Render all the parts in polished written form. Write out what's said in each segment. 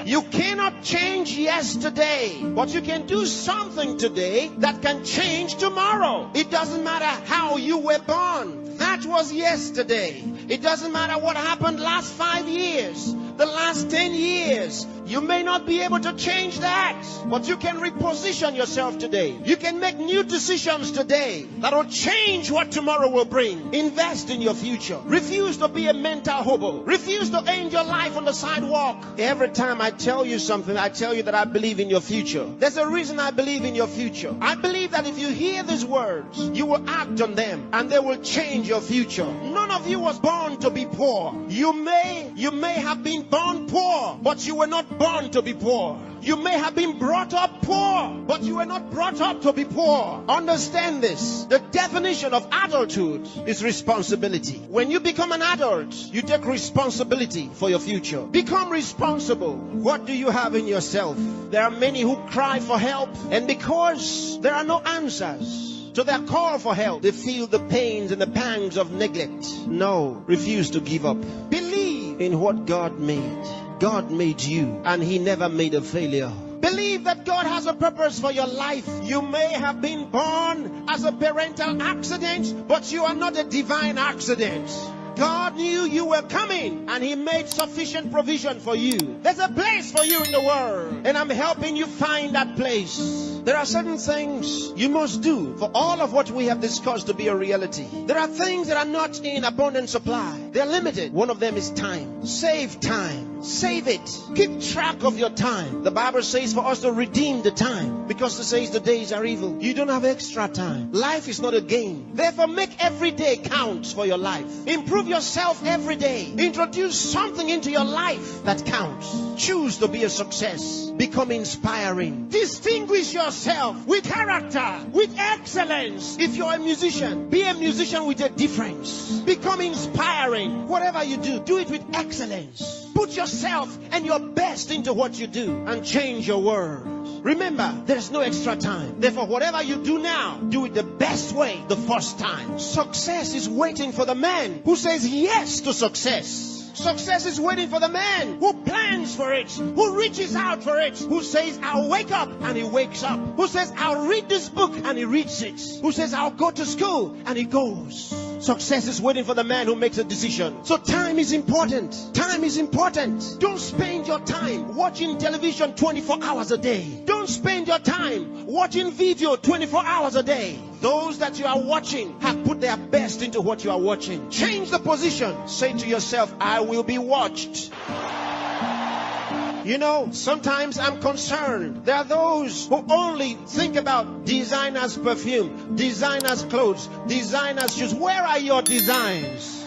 You cannot change yesterday, but you can do something today that can change tomorrow. It doesn't matter how you were born. That was yesterday. It doesn't matter what happened last 5 years, the last 10 years. You may not be able to change that, but you can reposition yourself today. You can make new decisions today that will change what tomorrow will bring. Invest in your future. Refuse to be a mental hobo. Refuse to end your life on the sidewalk. Every time I tell you something, I tell you that I believe in your future. There's a reason I believe in your future. I believe that if you hear these words, you will act on them and they will change your future. None of you was born to be poor. You may have been born poor, but you were not born to be poor. You may have been brought up poor, but you were not brought up to be poor. Understand this. The definition of adulthood is responsibility. When you become an adult, you take responsibility for your future. Become responsible. What do you have in yourself? There are many who cry for help, and because there are no answers to their call for help, they feel the pains and the pangs of neglect. No, refuse to give up. Believe in what God made. God made you, and He never made a failure. Believe that God has a purpose for your life. You may have been born as a parental accident, but you are not a divine accident. God knew you were coming, and He made sufficient provision for you. There's a place for you in the world, and I'm helping you find that place. There are certain things you must do for all of what we have discussed to be a reality. There are things that are not in abundant supply. They're limited. One of them is time. Save time. Save it. Keep track of your time. The Bible says for us to redeem the time, because it says the days are evil. You don't have extra time. Life is not a game. Therefore, make every day count for your life. Improve yourself every day. Introduce something into your life that counts. Choose to be a success. Become inspiring. Distinguish yourself with character, with excellence. If you're a musician, be a musician with a difference. Become inspiring. Whatever you do, do it with excellence. Put yourself and your best into what you do and change your world. Remember, there's no extra time. Therefore, whatever you do now, do it the best way the first time. Success is waiting for the man who says yes to success. Success is waiting for the man who plans for it, who reaches out for it, who says, I'll wake up, and he wakes up, who says, I'll read this book, and he reads it, who says, I'll go to school, and he goes. Success is waiting for the man who makes a decision. So time is important. Time is important. Don't spend your time watching television 24 hours a day. Don't spend your time watching video 24 hours a day. Those that you are watching have put their best into what you are watching. Change the position. Say to yourself, I will be watched. You know, sometimes I'm concerned. There are those who only think about designers' perfume, designers' clothes, designers' shoes. Where are your designs?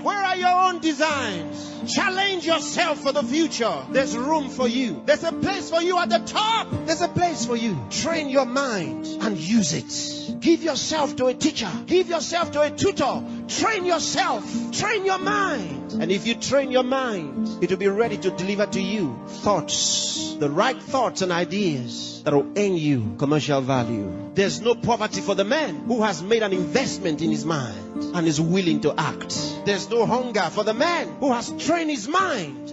Where are your own designs? Challenge yourself for the future. There's room for you. There's a place for you at the top. There's a place for you. Train your mind and use it. Give yourself to a teacher. Give yourself to a tutor. Train yourself. Train your mind. And if you train your mind, it will be ready to deliver to you thoughts, the right thoughts and ideas that will earn you commercial value. There's no poverty for the man who has made an investment in his mind and is willing to act. There's no hunger for the man who has trained his mind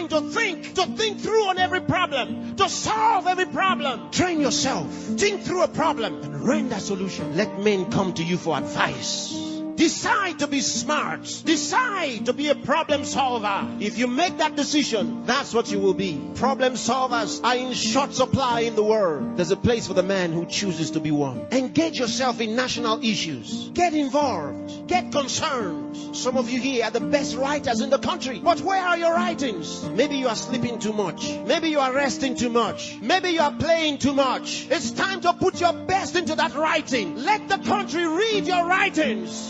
to think through on every problem, to solve every problem. Train yourself. Think through a problem and render a solution. Let men come to you for advice. Decide to be smart. Decide to be a problem solver. If you make that decision, that's what you will be. Problem solvers are in short supply in the world. There's a place for the man who chooses to be one. Engage yourself in national issues. Get involved. Get concerned. Some of you here are the best writers in the country. But where are your writings? Maybe you are sleeping too much. Maybe you are resting too much. Maybe you are playing too much. It's time to put your best into that writing. Let the country read your writings.